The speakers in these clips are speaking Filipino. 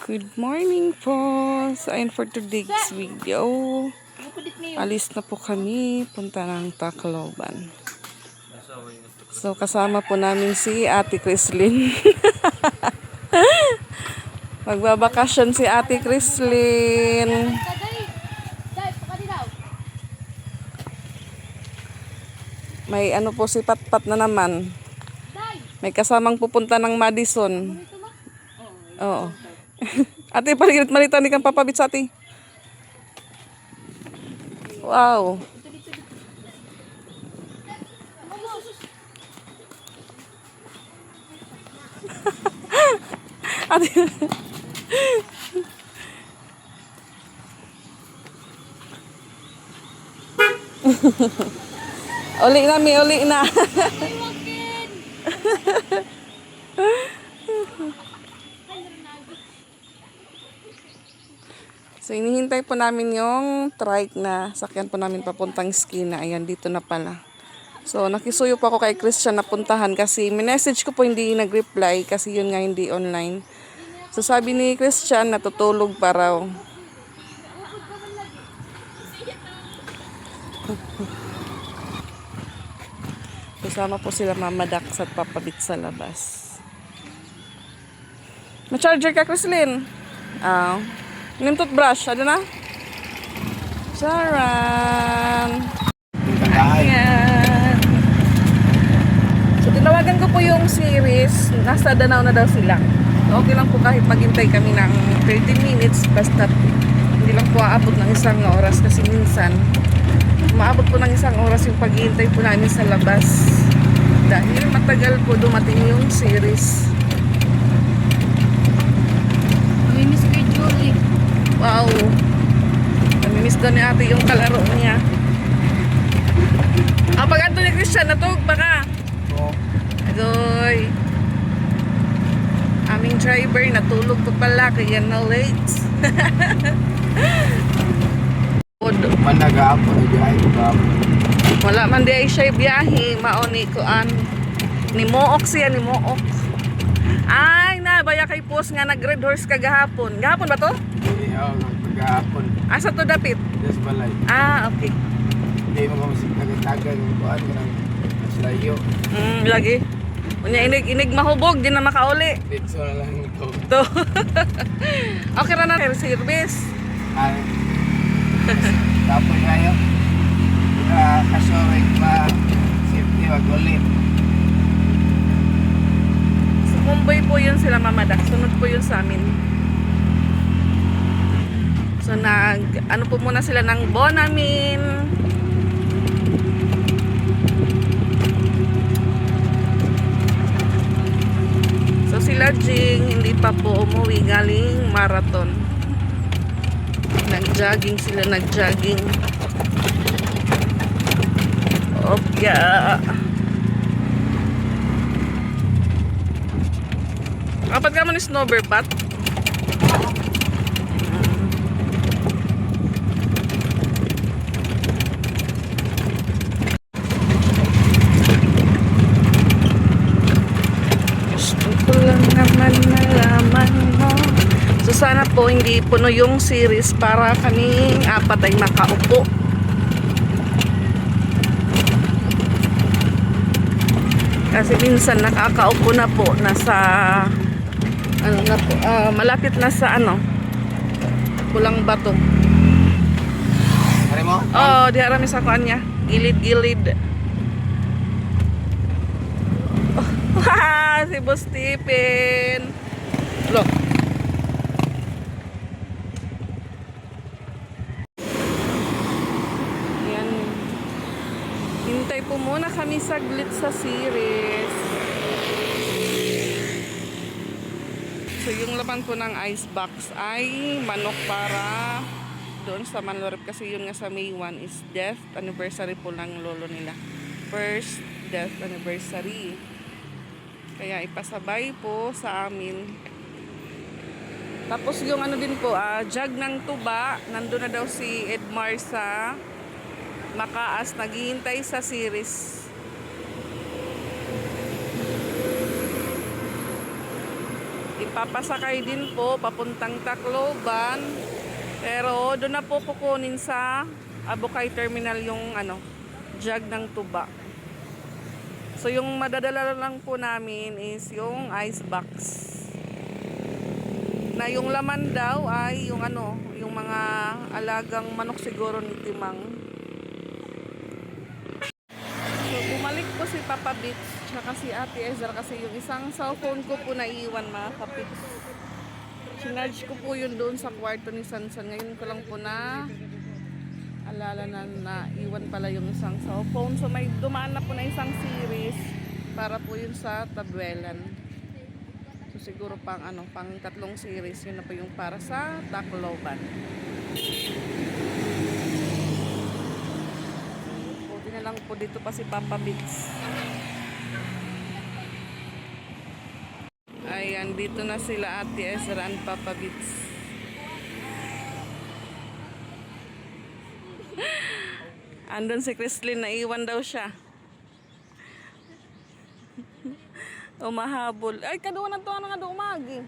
Good morning po. So, ayun for today's video. Alis na po kami. Punta ng Tacloban. So, kasama po namin si Ate Crislin. Magbabakasyon si Ate Crislin. May ano po si Patpat na naman. May kasamang pupunta ng Madison. Oo. Ate, palit-malitan di kang papabit sa ate. Wow. Ate. Uli na, mi uli na. So, inihintay po namin yung trike na sakyan po namin papuntang Skina. Ayan, dito na pala. So, nakisuyo po ako kay Christian na puntahan kasi minessage ko po hindi nag-reply kasi yun nga hindi online. So, sabi ni Christian natutulog pa raw. Kasama po sila Mama Dax at Papa Bit sa labas. Ma-charger ka, Chrislyn? Yung toothbrush, ano na? Charan! Ayan. So, tinawagan ko po yung series. Nasa Danao na daw sila. So, okay lang po kahit maghintay kami ng 30 minutes. Basta hindi lang po aabot ng isang oras. Kasi minsan, maabot po ng isang oras yung paghihintay po namin sa labas. Dahil matagal po dumating yung series. Namimiss kay Julie. Wow. Namimiss daw ni ate yung kalaro niya. Pag Anthony Christian, natug baka. Oo. Agoy. Aming driver, natulog pa pala, kaya na late. Managapo na biyahe ko ba? Wala man di ay siya biyahe, maoni ko an. Ni Mook siya, ni Mook. Ay, na, baya kay post nga nag-red horse kagahapon. Gahapon ba to? Hindi ako pagkahapon. Asa to dapit? Yes, balay. Okay. Hindi mo kami nagtagal yung kuhaan ko ng slayo. Lagi. Unya inig mahubog, di na makauli. Dito na lang ito. To. Okay ra na service. Tapos ngayon, kasorek pa safety wag ulit. Sa Mumbai po yun sila Mama Dax. Sunod po yun sa amin. So ano po muna sila ng Bonamin. So sila Jing hindi pa po umuwi galing marathon. Nag-jogging sila, nag-jogging. Okay. Kapag ka mo ni snowboard, gusto ko lang naman nalaman mo. So sana po hindi puno yung series para kaming apat ay makaupo. Kasi minsan nakakaupo na po nasa ano na po, malapit na sa Pulang Bato. Pare mo? Di harami sa kanya. Gilid-gilid. Si Boss Stephen. Look. Yan. Hintay po muna kami saglit sa series. So yung laman po ng ice box ay manok para doon sa Manlorep kasi yun nga sa May 1 is death anniversary po ng lolo nila. First death anniversary. Kaya ipasabay po sa amin. Tapos yung din po, jug ng tuba, nandun na daw si Edmar sa Makaas, naghihintay sa series. ipapasakay din po papuntang Tacloban. Pero doon na po kukunin sa Abukay Terminal yung jug ng tuba. So yung madadala lang po namin is yung ice box. Na yung laman daw ay yung yung mga alagang manok siguro ni Timang. So bumalik po si Papa Bits tsaka si Ate Ezra kasi yung isang cellphone ko po naiwan mga kapits. Sinarge ko po yun doon sa kwarto ni Sansan. Ngayon ko lang po na alala na iwan pala yung isang cellphone. So may dumaan na po na isang series para po yun sa Tabuelan. So siguro pang pang 3 series yun na po yung para sa Tacloban. Buti na lang po dito pa si Papa Bits. Ayan, dito na sila Ate Ezra and Papa Bits. Andun si Chrislyn, naiwan daw siya. Umahabol. Ay, kaduwa na to nga daw umagi.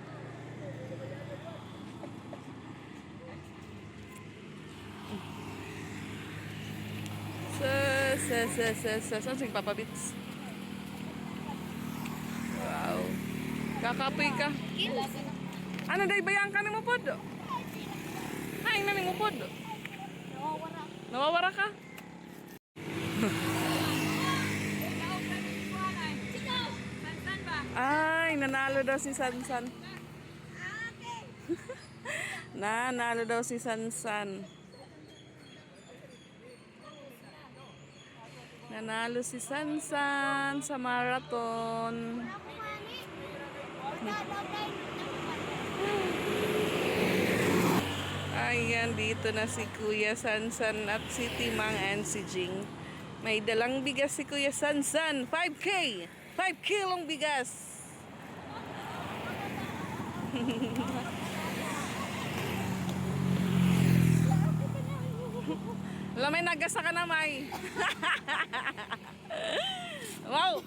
Saan si Papa Bits? Wow. Kakapoy ka. Ano day bayang ka ni mo pod? Ay, nani mo pod? Nawawara ka? Ay, nanalo daw si Sansan. Nanalo daw si Sansan. Nanalo si Sansan sa marathon. Ayan, dito na si Kuya Sansan at si Timang and si Jing. May dalang bigas si Kuya Sansan. 5K! 5 kilong bigas! Wala, may nagasa ka na, May. Wow!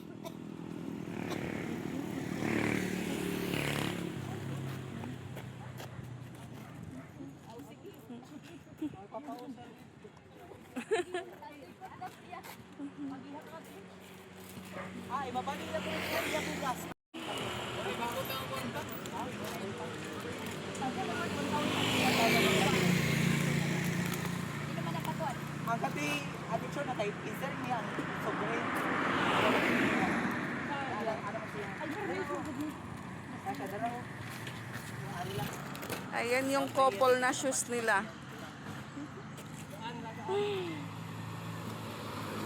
Ay, mabali na po yung bugas. Ang kati, addiction na type, is there niya sobre? Ayan yung couple na shoes nila.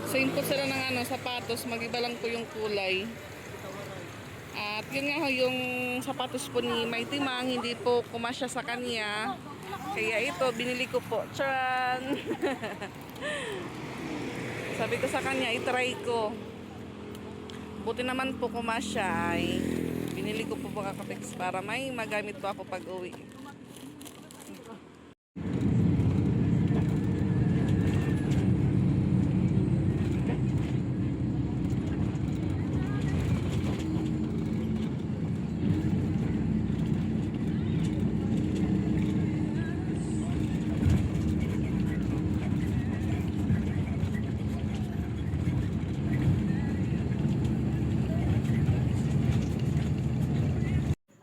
Same po sila ng sapatos, mag-iba lang po yung kulay. At yun nga yung sapatos po ni May Timang, hindi po kumasya sa kanya. Kaya ito, binili ko po. Tcharan! Sabi ko sa kanya, itry ko. Buti naman po kumasya ay binili ko po mga kapeks para may magamit po ako pag uwi.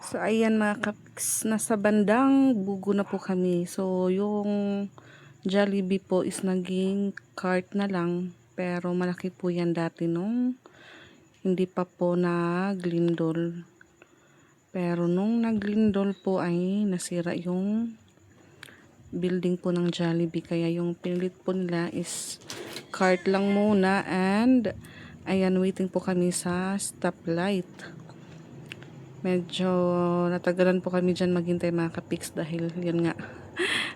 So ayan mga kapiks, nasa bandang Bugo na po kami. So yung Jollibee po is naging cart na lang. Pero malaki po yan dati nung hindi pa po naglindol. Pero nung naglindol po ay nasira yung building po ng Jollibee. Kaya yung pinilit po nila is cart lang muna. And ayan, waiting po kami sa stoplight. Medyo natagalan po kami dyan maghintay mga kapiks dahil yun nga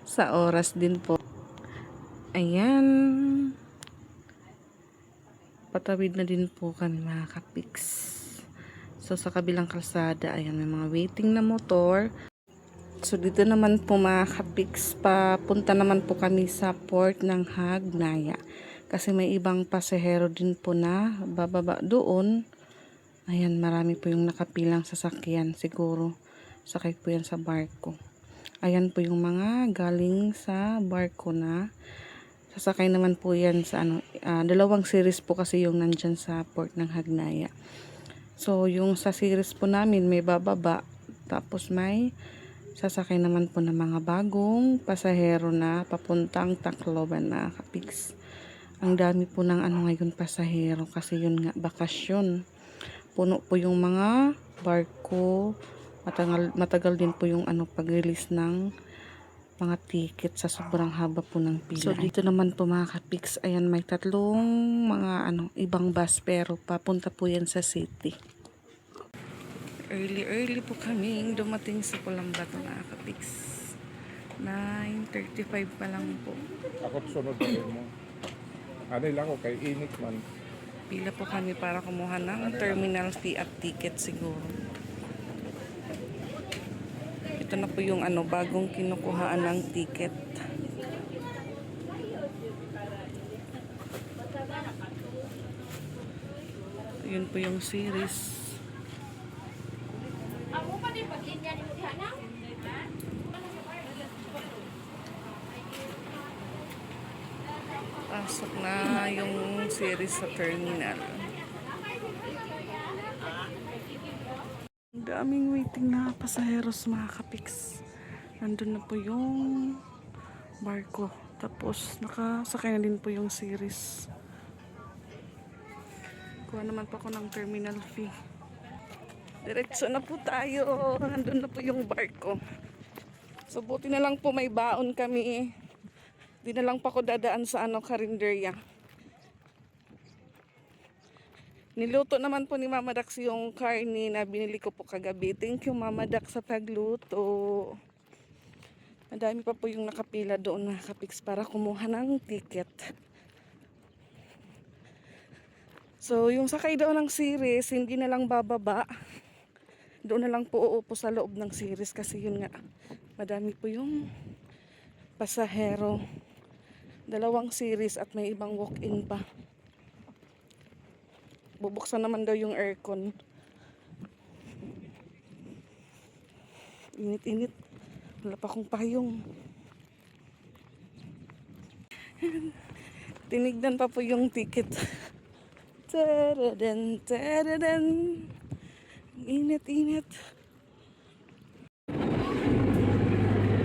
sa oras din po. Ayan. Patawid na din po kami mga kapiks. So sa kabilang kalsada, ayan, may mga waiting na motor. So dito naman po mga kapiks, papunta naman po kami sa port ng Hagnaya. Kasi may ibang pasahero din po na bababa doon. Ayan, marami po yung nakapilang sasakyan siguro. sakay po yan sa barko. Ayan po yung mga galing sa barko na sasakay naman po yan sa dalawang series po kasi yung nandyan sa port ng Hagnaya. So yung sa series po namin may bababa, tapos may sasakay naman po ng mga bagong pasahero na papuntang Tacloban na kapiks. Ang dami po ng ngayon pasahero kasi yun nga bakasyon. Puno po yung mga barko. Matagal din po yung pag-release ng mga ticket sa sobrang haba po ng pila. So dito naman po mga kapiks, ayan may tatlong mga ibang bus pero papunta po yan sa city. Early po kaming dumating sa Pulambato mga kapiks. 9:35 pa lang po. Ako sunod na rin mo. Ano lang ako kay init man. Pila po kami para kumuha ng terminal fee at ticket siguro. Ito na po yung bagong kinukuhaan ng ticket. Yun po yung series. Pasok na yung series sa terminal. Ang daming waiting na pasaheros mga kapiks. Nandun na po yung barko. Tapos nakasakay na din po yung series. Kuha naman po ako ng terminal fee. Diretso na po tayo. Nandun na po yung barko. So buti na lang po may baon kami. Di na lang pa ako dadaan sa karinderya. Niluto naman po ni Mama Dax yung karne na binili ko po kagabi. Thank you Mama Dax sa pagluto. Madami pa po yung nakapila doon na kapiks para kumuha ng ticket. So yung sakay daw ng series, hindi na lang bababa. Doon na lang po uupo sa loob ng series kasi yun nga, madami po yung pasahero. Dalawang series at may ibang walk-in pa. Bubuksan naman daw yung aircon. Init-init. Wala pa akong payong. Tinignan pa po yung ticket. Taradan, taradan. Init-init.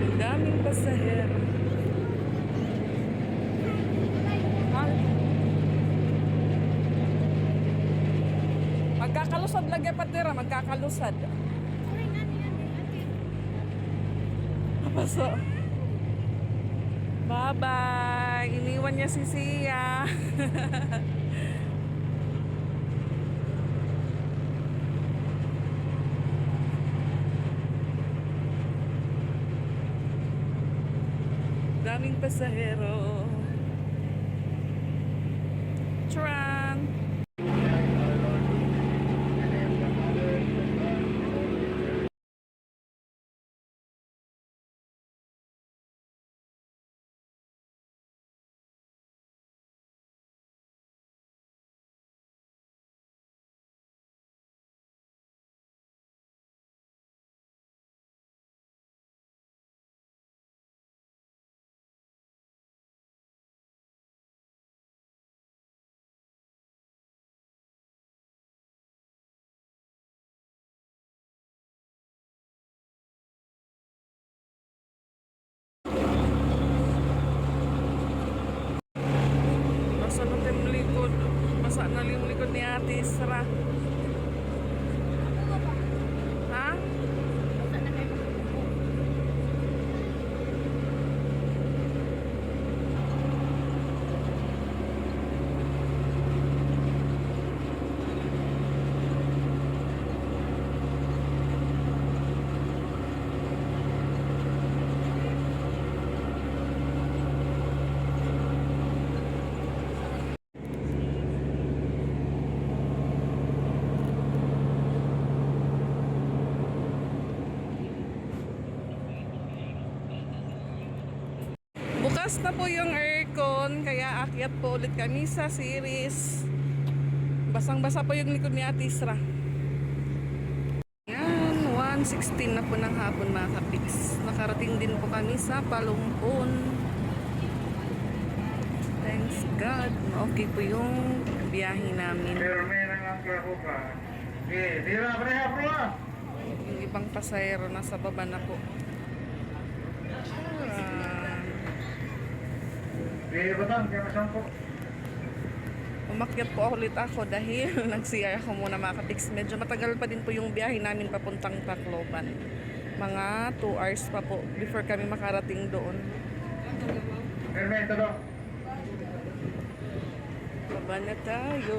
Ang daming pasahero. Magkakalusad lagi patira, magkakalusad. Paso. Bye-bye. Iniwan niya si Sia. Daming pasahero. Tran. Basa na yung likod. Basa na yung likod ni Ate Isra. Ha? Bukas na po yung aircon, kaya akyat po ulit kami sa series. Basang-basa po yung likod ni Ate Isra. Yan, 1 1:16 na po ng hapon mga kapiks. Nakarating din po kami sa Palumpon. Thanks God. Okay po yung biyahe namin. Yung ibang pasahero nasa baba na po. Umakyat po ulit ako dahil nag-CR ako muna mga kapiks. Medyo matagal pa din po yung biyahe namin papuntang Tacloban. Mga 2 hours pa po before kami makarating doon. Baba na tayo.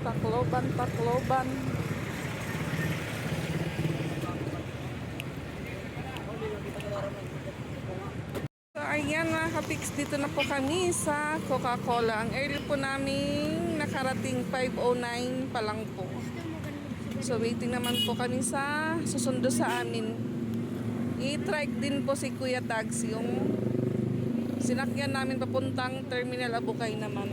Tacloban, Tacloban. So, ayan mga kapiks, dito na po kami sa Coca-Cola. Ang early po namin nakarating 5:09 pa lang po. So, waiting naman po kami sa susundo sa amin. I-trike din po si Kuya Taxi yung sinakyan namin papuntang Terminal Abukay naman.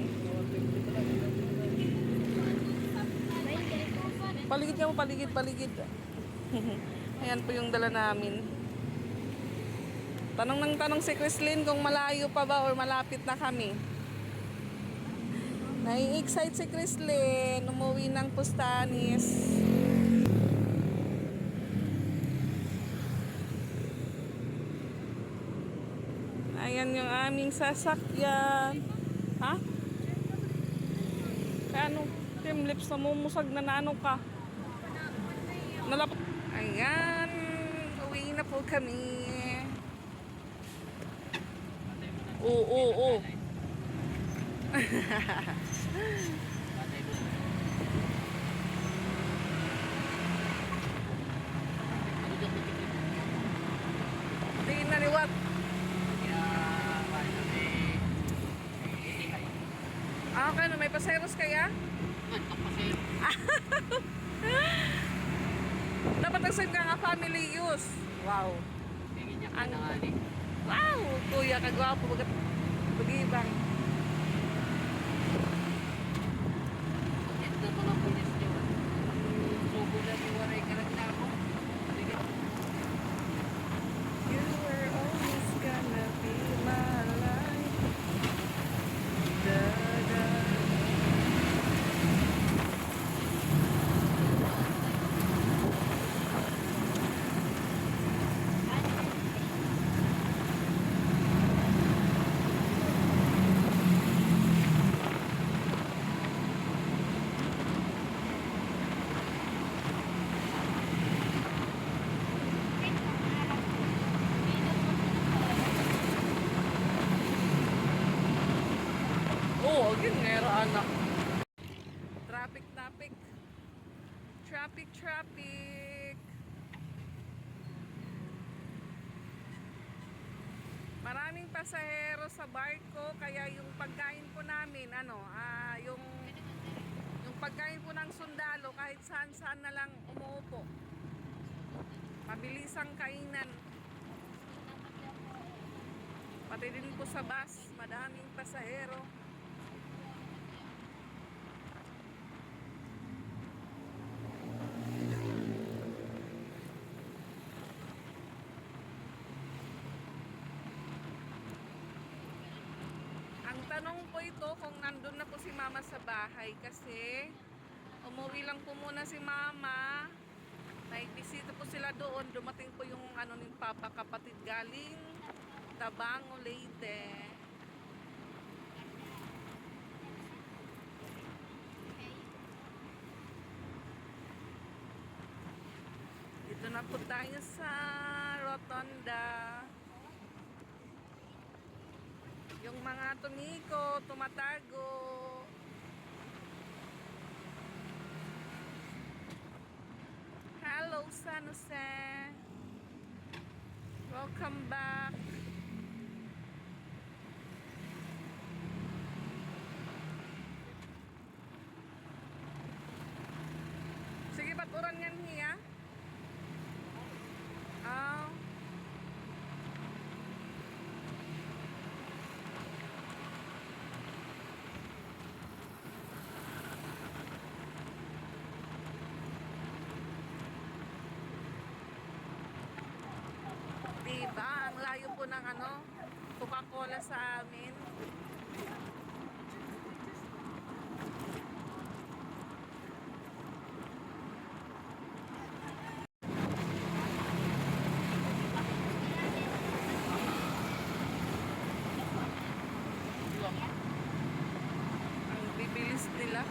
Paligid ka mo, paligid, paligid. Ayan po yung dala namin. Tanong ng tanong si Chrislyn kung malayo pa ba or malapit na kami. Nai-excite si Chrislyn. Umuwi ng Pustanis. Ayan yung aming sasakyan. Ha? Kaya ano? Tim lips na mumusag na naano ka. Ayan. Uwi na po kami. Oo. Di na liwat. Okay, no, may paseros kaya? Dapat nag-send ka nga family use. Wow. Wow, kuya kagwapo bagat bagibang. Ito po ng pulis nyo. Subo na yung waray karag na ako. You were always gonna be my life. Da, da. Oo, yun nga anak. Traffic. Maraming pasahero sa barko kaya yung pagkain po namin yung pagkain po ng sundalo kahit saan na lang umuupo. Mabilisang kainan. Pati din po sa bus, madaming pasahero. Ang tanong po ito kung nandun na po si mama sa bahay kasi umuwi lang po muna si mama. May bisita po sila doon. Dumating po yung ni Papa kapatid galing Tabango, Leyte. Dito na po tayo sa Rotonda. Yung mga tumiko, tumatago. Hello, San Jose. Welcome back. ng ano, Coca-Cola sa amin. Ang bibilis nila.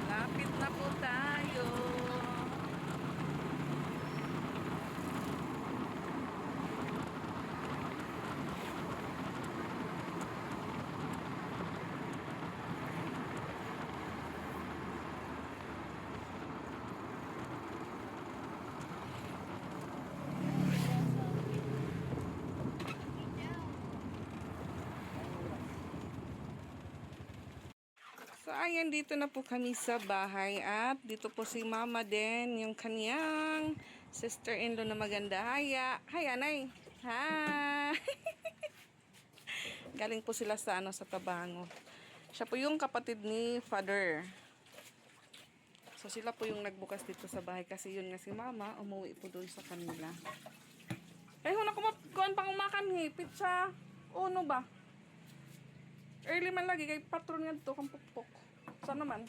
Lapit na po tayo. So, ayan, dito na po kami sa bahay at dito po si Mama din, yung kaniyang sister-in-law na maganda. Haya. Hi, Anay. Hi. Galing po sila sa, sa Tabango. Siya po yung kapatid ni Father. So, sila po yung nagbukas dito sa bahay kasi yun nga si Mama, umuwi po doon sa kanila. Eh, huna kuhaan pang umakan, pizza. Uno ba? Early man lagi kay patron nga to kang pukpok. Saan naman?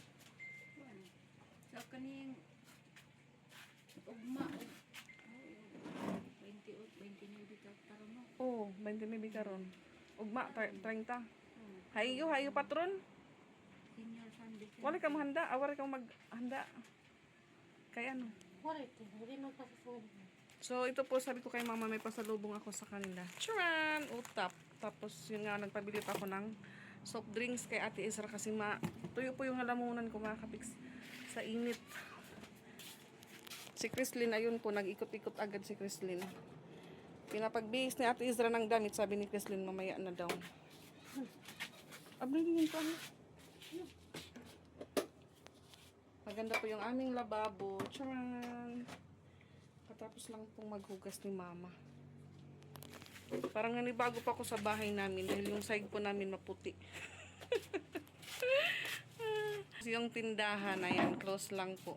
Sa kaning ugma 20 bitaw karon no. Oh, 20 maybe karon. Ugma 30. Hayo patron. Senior Sunday. Wala ka mahanda, awara ka maghanda. Kay ano? Wala ito, hindi magpasasubo. So ito po sabi ko kay Mama may pasalubong ako sa kanila. Charan, utap. Tapos yun nga nagpabili pa ako ng soft drinks kay Ate Isra kasi tuyo po yung halamunan ko mga kapiks sa init. Si Chrislyn ayun po nag-ikot-ikot agad si Chrislyn. Pinapagbihis ni Ate Isra ng damit, sabi ni Chrislyn mamaya na daw. Abli din ko. Maganda po yung aming lababo. Charan. Katapos lang pong maghugas ni Mama. Parang nanibago pa ako sa bahay namin dahil yung side po namin maputi. Yung tindahan na yan, close lang po.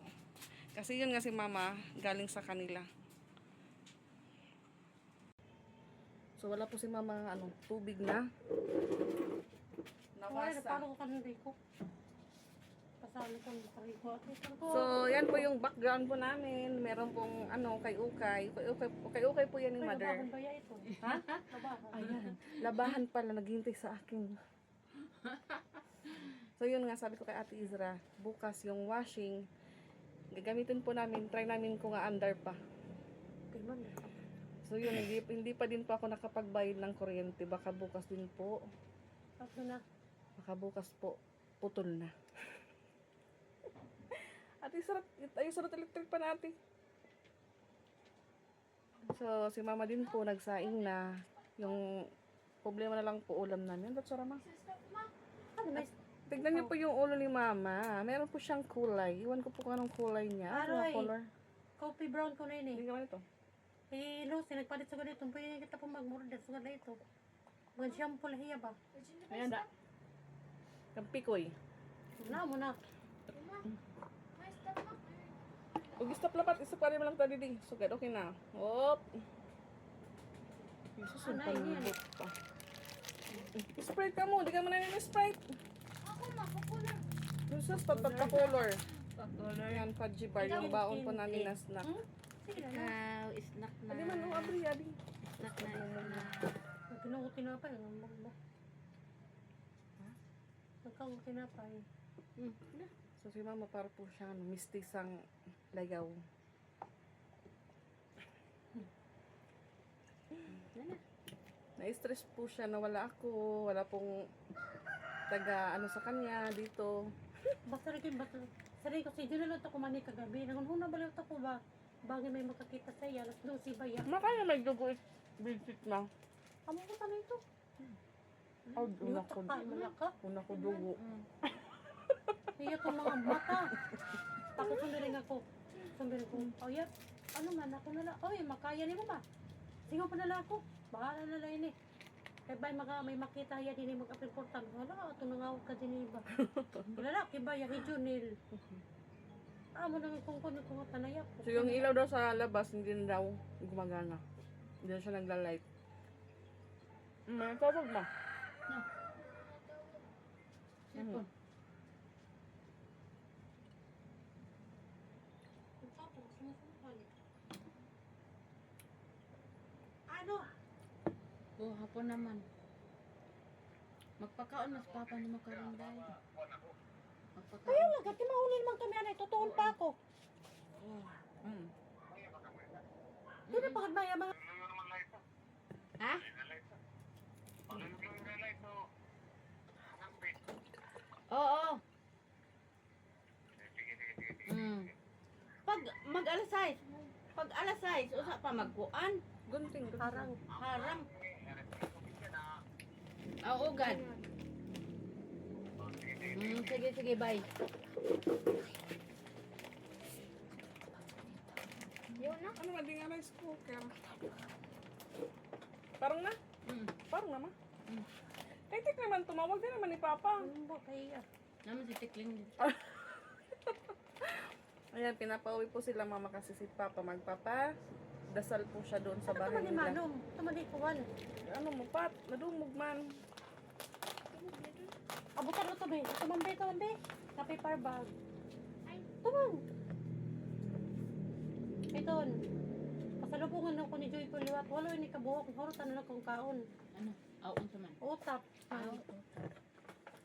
Kasi yun nga si Mama, galing sa kanila. So wala po si Mama tubig na. Wala na Nawasa. parang ko kanindi ko. Pasali ko ng ko. So, yan po yung background po namin. Meron pong kay Ukay. Kay Ukay po yan ni Mother. Ba ya ito? Ha? Labahan. Ayan. Labahan pala, naghihintay sa akin. So, yun nga, sabi ko kay Ate Isra, bukas yung washing, gagamitin po namin, try namin kung under pa. So, yun, hindi pa din po ako nakapagbayad ng kuryente. Baka bukas din po. Tapos na. Baka bukas po, putol na. Ate, sarap electric pa natin. So, si Mama din po nagsaing na. Yung problema na lang po ulam namin. Ba't sarap ma? Tignan niyo po yung ulo ni Mama. Meron po siyang kulay. Iwan ko po kung anong kulay niya. Ano Aray. color? Coffee brown ko na yun Hindi eh. naman ito. Eh, Lucy, nagpalit sa ganito. Pwede kita po magmurder sa ganito. Mga shampoo lahiya ba? Ayan da. Kampikoy. Na mo na. Huwag stop lapat. Isa pa rin lang tayo din. Sugad, okay na. Hop. Jesus, yung Anay, yan. palibot pa. Sprite ka mo. Di ka mo na Sprite. Jesus, pagpagka-color. Yan, Fudgy Bar. Yung baon po namin na snack. Sige na. Snack na. Adi man, abri, adi. Snack na. Nagkinukuti na pa yun. Nagkakuti na pa eh. So si mama para po siyang mistisang lagaw. Na-stress po siya na wala ako, wala pong taga ano sa kanya dito. Basta rin, basta. Saray ko, si Junelot ako mani kagabi. Nangunhuna baliwat ako ba? Bagay may makakita sa iya. Alas 12 ba yan? Makanya may dugo visit na. Amo ko pa na ito. Oh, una ko, Malaka. una ko dugo. Iya ko mga mata. Tapos sumbiring ako. Sumbiring ko, oh yeah, ano man, ako nala. Oy, makaya ni mo ba? Singaw pa nala ako. Bahala nala ini. Kaya ba may makita yan din mag-aprimportan. Wala, ito nangawag ka din iba. Lalaki ba yan, Junel? Amo nang kung tanayap. So yung ilaw daw sa labas, hindi na daw gumagana. Hindi na siya nagla-light. Tawag mo. Sipon. Ano? Oo, hapon naman. Magpakaon mas papa ni makarinday. Magpakaon. Kaya lang, gati mahuli naman kami anay. Tutuon pa ako. Hindi na pagod maya mga... Ha? Oo. Pag mag-alas 6, pag alas 6, usa pa magkuan. Gunting. Harang. Harang. Oo, gad. Sige, sige, bye. Yun na. Ano nga di nga rice cooker? Parang na? Parang naman. Teknik naman tumawag din naman ni Papa. Ano ba kaya? Naman si Tikling din. Ayan, pinapauwi po sila mama kasi si Papa magpapa. Dasal po siya doon sa Ano bahay naman ni nila. Manong? Tuman ni Kuwan. Ano mo, Pat? Nadumog man. Abutan mo to, be. Tuman, be. Sa paper bag. Tuman. Iton. Pasalubungan ako ni Joy Puliwat. Walo ini kabuhok. Horutan na lang kong kaon. Ano? Aon to man. Utap.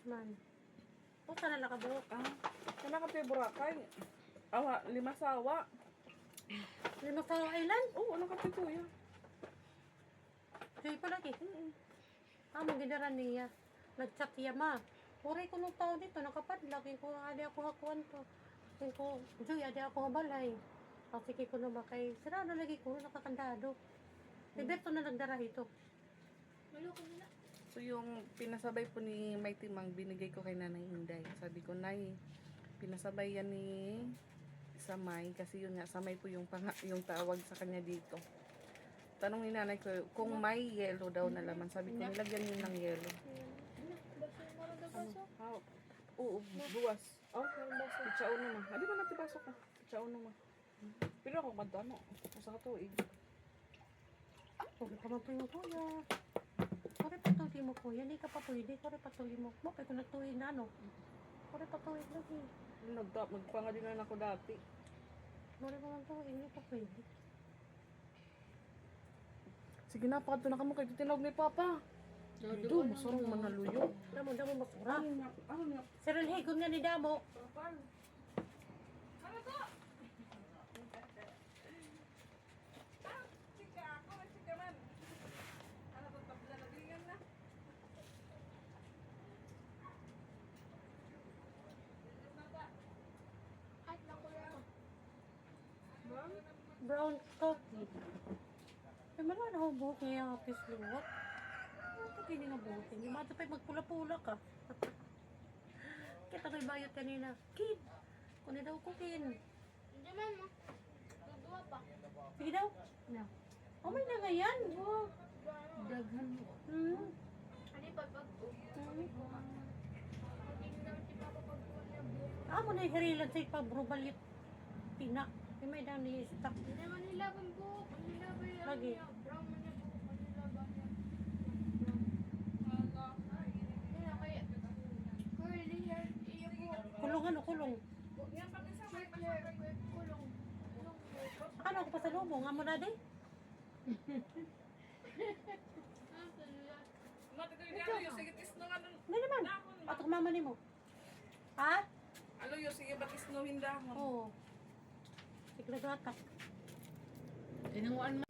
Man. Uta na lang kabuhok. Kana ka tayo Boracay. Awa, 5 sawa. Lima sa island. Oo, ano ka tayo kuya? Joy pa lagi. Among gidaran niya. Nagchat siya ma. Puri ko nung tao dito. Nakapadlag. Ko adi ako hakuan to. Ko, Joy, adi ako habalay. Kasi ko na ba kay sira na lagi ko nakakandado. Beberto na nagdara ito. So yung pinasabay po ni Mighty Mang, binigay ko kay Nanay Inday. Sabi ko, Nay, pinasabay yan ni Samay. Kasi yun nga, Samay po yung tawag sa kanya dito. Tanong ni Nanay ko, kung may yellow daw na laman. Sabi ko, nilagyan yun ng yellow. Oo, buwas. Oh, pichao naman. Hindi ba natin pasok ka? Pichao naman. Pero ako magdano. Sa katuig. Huwag ka man yung kuya. Kore patuloy mo kuya. Hindi ka pa pwede. Kore patuloy mo. Kaya kung natuloy na ano. Kore patuloy lagi. Nagpanga din na ako dati. Kore pa man to. Hindi pa pwede. Sige na, pakad na kamo kay tinawag ni Papa. Ito, masarong manaluyo. Damo masura. Ano nga? Sir Higon nga ni Damo. Ano to? Chika ako, chika man. Ano to, tabla na ganyan na. Brown coffee. Ay, malaman ako buhok niya yung apis luwak. Ano kini nga buhok? Hindi mato pa magpula-pula ka. Kita ko'y bayot kanina. Kid! Kunin daw ko, Kin. Hindi man mo. Dudua pa. Sige daw. No. Oh, may na nga yan. Daghan mo. Hmm. Ano pa pag Amo na yung hirilan sa ipabrubalit. Pina. May daw ni stock. Hindi man nila bang buhok. Nila ba yan? Lagi. Brown man yung buhok. Nila ba yan? Kaya kaya. Curly hair. Iya buhok. Kulong ano, kulong. Short hair. Kulong. Ano ako pa sa lubong? Amo na di? Mati ko yung ano, yung sigit is nung ano. Hindi naman. Ato mama ni mo. Ha? Ano tuyo, sige batis no hindahon. Oo. Sige, nagatak. Tinanguan